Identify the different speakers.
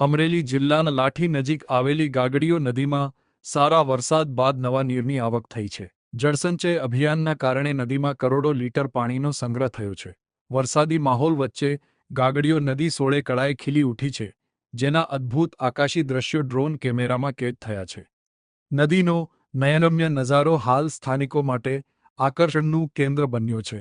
Speaker 1: અમરેલી જિલ્લાના લાઠી નજીક આવેલી ગાગડીયો નદીમાં સારા વરસાદ બાદ નવા નીરની આવક થઈ છે. જળસંચય અભિયાનના કારણે નદીમાં કરોડો લીટર પાણીનો સંગ્રહ થયો છે. વરસાદી માહોલ વચ્ચે ગાગડીયો નદી સોળે કળાએ ખીલી ઉઠી છે, જેના અદ્ભુત આકાશી દ્રશ્યો ડ્રોન કેમેરામાં કેદ થયા છે. નદીનો નયનરમ્ય નજારો હાલ સ્થાનિકો માટે આકર્ષણનું કેન્દ્ર બન્યો છે.